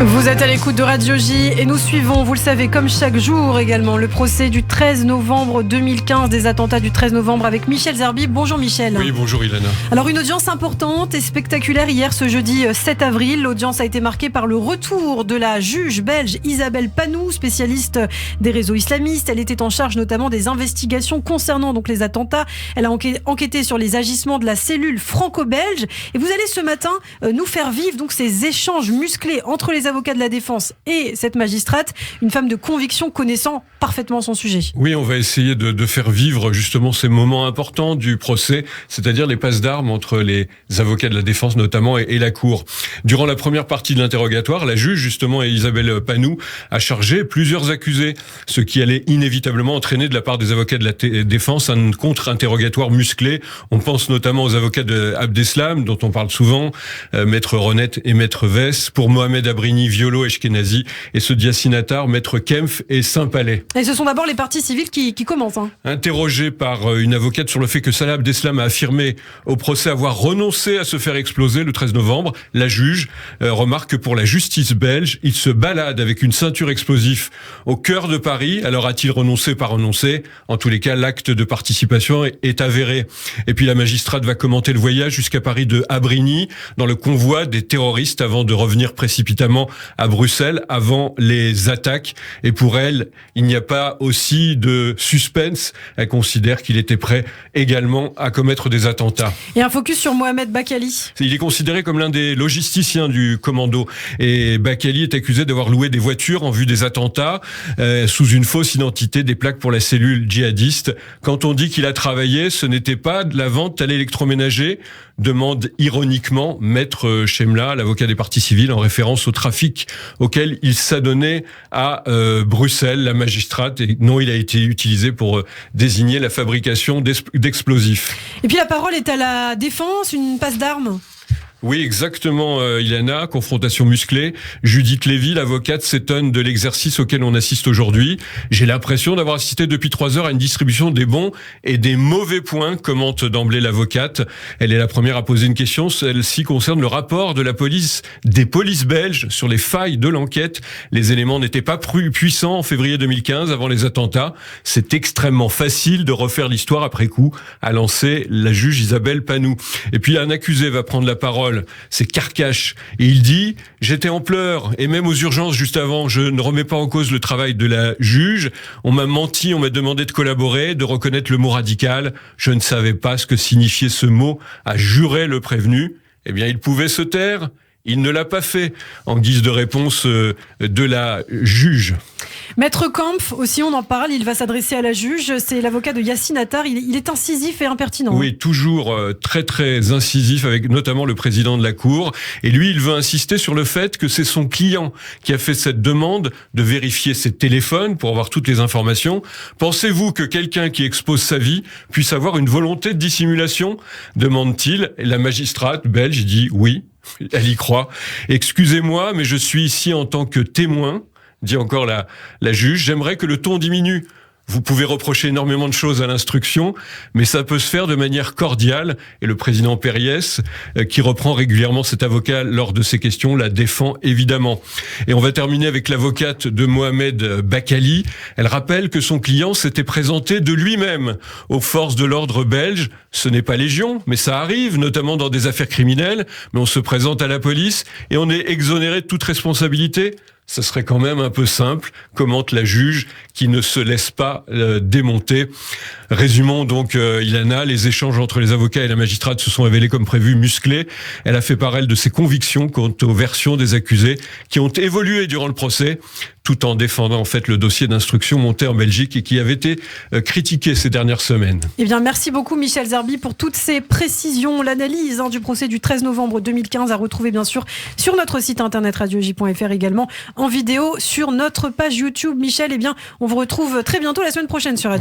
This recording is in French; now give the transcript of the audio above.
Vous êtes à l'écoute de Radio J et nous suivons, vous le savez, comme chaque jour également, le procès du 13 novembre 2015, des attentats du 13 novembre avec Michel Zerbi. Bonjour Michel. Oui, bonjour Ilana. Alors une audience importante et spectaculaire hier ce jeudi 7 avril. L'audience a été marquée par le retour de la juge belge Isabelle Panou, spécialiste des réseaux islamistes. Elle était en charge notamment des investigations concernant donc les attentats. Elle a enquêté sur les agissements de la cellule franco-belge. Et vous allez ce matin nous faire vivre donc ces échanges musclés entre les avocats de la défense et cette magistrate, une femme de conviction connaissant parfaitement son sujet. Oui, on va essayer de faire vivre justement ces moments importants du procès, c'est-à-dire les passes d'armes entre les avocats de la défense notamment et la cour. Durant la première partie de l'interrogatoire, la juge justement Isabelle Panou a chargé plusieurs accusés, ce qui allait inévitablement entraîner de la part des avocats de la défense un contre-interrogatoire musclé. On pense notamment aux avocats de Abdeslam, dont on parle souvent, maître Renette et maître Vess, pour Mohamed Abrini, Violo et Shkenazi, et ceux d'Yassine Attar, maître Kempf et Saint-Palais. Et ce sont d'abord les parties civiles qui commencent. Interrogé par une avocate sur le fait que Salah Abdeslam a affirmé au procès avoir renoncé à se faire exploser le 13 novembre, la juge remarque que pour la justice belge, il se balade avec une ceinture explosive au cœur de Paris. Alors a-t-il renoncé, pas renoncé? En tous les cas, l'acte de participation est avéré. Et puis la magistrate va commenter le voyage jusqu'à Paris de Abrigny dans le convoi des terroristes avant de revenir précipitamment à Bruxelles avant les attaques. Et pour elle, il n'y a pas aussi de suspense. Elle considère qu'il était prêt également à commettre des attentats. Et un focus sur Mohamed Bakali. Il est considéré comme l'un des logisticiens du commando. Et Bakali est accusé d'avoir loué des voitures en vue des attentats sous une fausse identité, des plaques pour la cellule djihadiste. Quand on dit qu'il a travaillé, ce n'était pas de la vente à l'électroménager, demande ironiquement maître Chemla, l'avocat des parties civiles, en référence au trafic auquel il s'adonnait à Bruxelles. La magistrate, et non, il a été utilisé pour désigner la fabrication d'explosifs. Et puis la parole est à la défense, une passe d'armes. Oui, exactement, Ilana. Confrontation musclée. Judith Lévy, l'avocate, s'étonne de l'exercice auquel on assiste aujourd'hui. J'ai l'impression d'avoir assisté depuis 3 heures à une distribution des bons et des mauvais points, commente d'emblée l'avocate. Elle est la première à poser une question. Celle-ci concerne le rapport de la police, des polices belges sur les failles de l'enquête. Les éléments n'étaient pas puissants en février 2015, avant les attentats. C'est extrêmement facile de refaire l'histoire après coup, a lancé la juge Isabelle Panou. Et puis un accusé va prendre la parole. C'est Carcache. Et il dit « J'étais en pleurs, et même aux urgences juste avant, je ne remets pas en cause le travail de la juge. On m'a menti, on m'a demandé de collaborer, de reconnaître le mot radical. Je ne savais pas ce que signifiait ce mot, a juré le prévenu. Eh bien, il pouvait se taire. Il ne l'a pas fait, en guise de réponse de la juge. » Maître Kempf, aussi on en parle, il va s'adresser à la juge, c'est l'avocat de Yassine Attar, il est incisif et impertinent. Oui, toujours très très incisif avec notamment le président de la Cour. Et lui, il veut insister sur le fait que c'est son client qui a fait cette demande de vérifier ses téléphones pour avoir toutes les informations. Pensez-vous que quelqu'un qui expose sa vie puisse avoir une volonté de dissimulation, demande-t-il. Et la magistrate belge dit oui, elle y croit. Excusez-moi, mais je suis ici en tant que témoin, dit encore la juge, j'aimerais que le ton diminue. Vous pouvez reprocher énormément de choses à l'instruction, mais ça peut se faire de manière cordiale. Et le président Périès, qui reprend régulièrement cet avocat lors de ces questions, la défend évidemment. Et on va terminer avec l'avocate de Mohamed Bakali. Elle rappelle que son client s'était présenté de lui-même aux forces de l'ordre belge. Ce n'est pas légion, mais ça arrive, notamment dans des affaires criminelles. Mais on se présente à la police et on est exonéré de toute responsabilité. Ça serait quand même un peu simple, commente la juge qui ne se laisse pas démonter. Résumons donc, Ilana, les échanges entre les avocats et la magistrate se sont révélés comme prévu musclés. Elle a fait part, elle, de ses convictions quant aux versions des accusés qui ont évolué durant le procès, tout en défendant en fait le dossier d'instruction monté en Belgique et qui avait été critiqué ces dernières semaines. Eh bien, merci beaucoup Michel Zerbi pour toutes ces précisions. L'analyse du procès du 13 novembre 2015 à retrouver bien sûr sur notre site internet radioj.fr, également en vidéo sur notre page YouTube. Michel, eh bien, on vous retrouve très bientôt la semaine prochaine sur Radio.